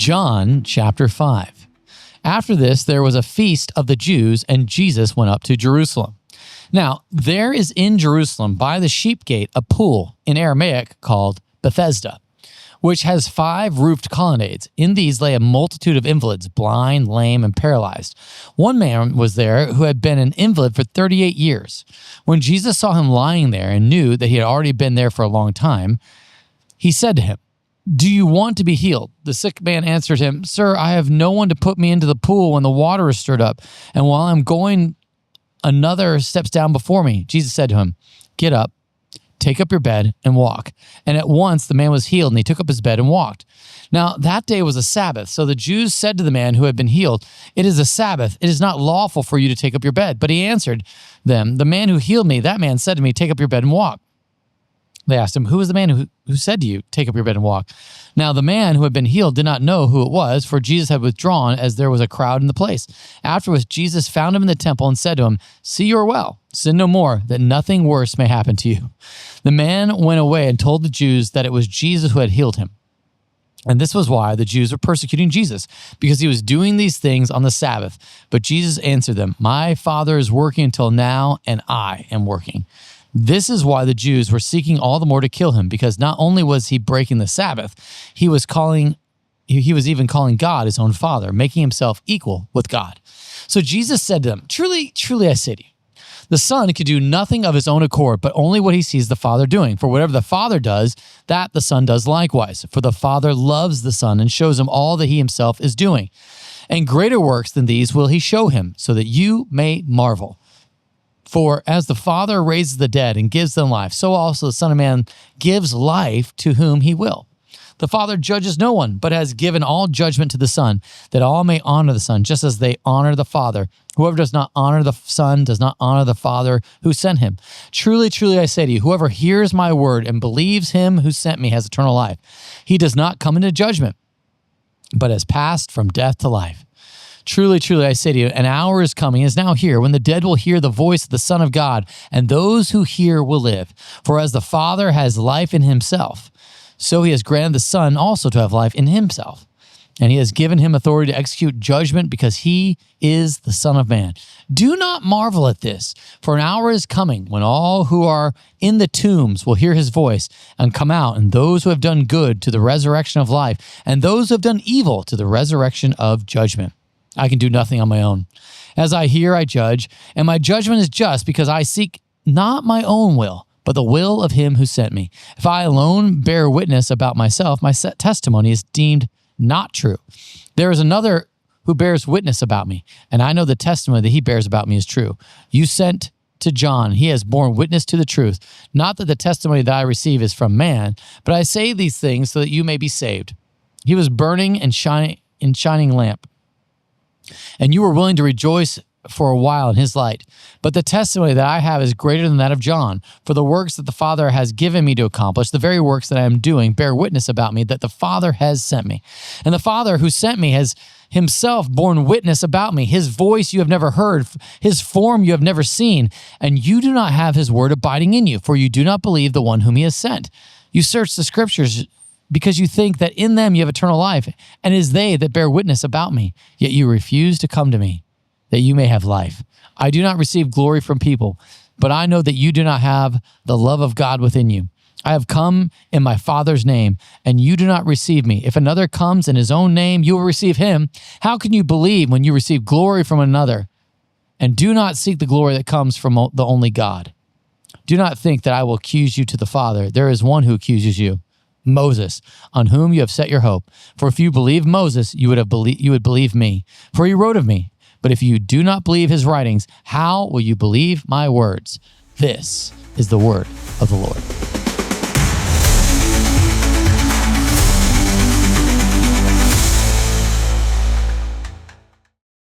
John chapter 5. After this, there was a feast of the Jews, and Jesus went up to Jerusalem. Now, there is in Jerusalem by the sheep gate a pool in Aramaic called Bethesda, which has 5 roofed colonnades. In these lay a multitude of invalids, blind, lame, and paralyzed. One man was there who had been an invalid for 38 years. When Jesus saw him lying there and knew that he had already been there for a long time, he said to him, "Do you want to be healed?" The sick man answered him, "Sir, I have no one to put me into the pool when the water is stirred up, and while I'm going, another steps down before me." Jesus said to him, "Get up, take up your bed, and walk." And at once the man was healed, and he took up his bed and walked. Now that day was a Sabbath, so the Jews said to the man who had been healed, "It is a Sabbath. It is not lawful for you to take up your bed." But he answered them, "The man who healed me, that man said to me, 'Take up your bed and walk.'" They asked him, "Who is the man who said to you, 'Take up your bed and walk'?" Now the man who had been healed did not know who it was, for Jesus had withdrawn as there was a crowd in the place. Afterwards, Jesus found him in the temple and said to him, "See, you are well. Sin no more, that nothing worse may happen to you." The man went away and told the Jews that it was Jesus who had healed him. And this was why the Jews were persecuting Jesus, because he was doing these things on the Sabbath. But Jesus answered them, "My Father is working until now, and I am working." This is why the Jews were seeking all the more to kill him, because not only was he breaking the Sabbath, he was even calling God his own Father, making himself equal with God. So Jesus said to them, "Truly, truly I say to you, the Son can do nothing of his own accord, but only what he sees the Father doing. For whatever the Father does, that the Son does likewise. For the Father loves the Son and shows him all that he himself is doing. And greater works than these will he show him, so that you may marvel. For as the Father raises the dead and gives them life, so also the Son of Man gives life to whom he will. The Father judges no one, but has given all judgment to the Son, that all may honor the Son, just as they honor the Father. Whoever does not honor the Son does not honor the Father who sent him. Truly, truly I say to you, whoever hears my word and believes him who sent me has eternal life. He does not come into judgment, but has passed from death to life. Truly, truly, I say to you, an hour is coming, is now here, when the dead will hear the voice of the Son of God, and those who hear will live. For as the Father has life in himself, so he has granted the Son also to have life in himself. And he has given him authority to execute judgment, because he is the Son of Man. Do not marvel at this, for an hour is coming when all who are in the tombs will hear his voice and come out, and those who have done good to the resurrection of life, and those who have done evil to the resurrection of judgment. I can do nothing on my own. As I hear, I judge, and my judgment is just, because I seek not my own will, but the will of him who sent me. If I alone bear witness about myself, my testimony is deemed not true. There is another who bears witness about me, and I know the testimony that he bears about me is true. You sent to John, he has borne witness to the truth. Not that the testimony that I receive is from man, but I say these things so that you may be saved. He was burning and shining lamp, and you were willing to rejoice for a while in his light. But the testimony that I have is greater than that of John. For the works that the Father has given me to accomplish, the very works that I am doing, bear witness about me that the Father has sent me. And the Father who sent me has himself borne witness about me. His voice you have never heard, his form you have never seen, and you do not have his word abiding in you, for you do not believe the one whom he has sent. You search the scriptures because you think that in them you have eternal life, and it is they that bear witness about me. Yet you refuse to come to me, that you may have life. I do not receive glory from people, but I know that you do not have the love of God within you. I have come in my Father's name, and you do not receive me. If another comes in his own name, you will receive him. How can you believe when you receive glory from another, and do not seek the glory that comes from the only God? Do not think that I will accuse you to the Father. There is one who accuses you, Moses, on whom you have set your hope. For if you believe Moses, you would believe me, for he wrote of me. But if you do not believe his writings, how will you believe my words? This is the word of the Lord.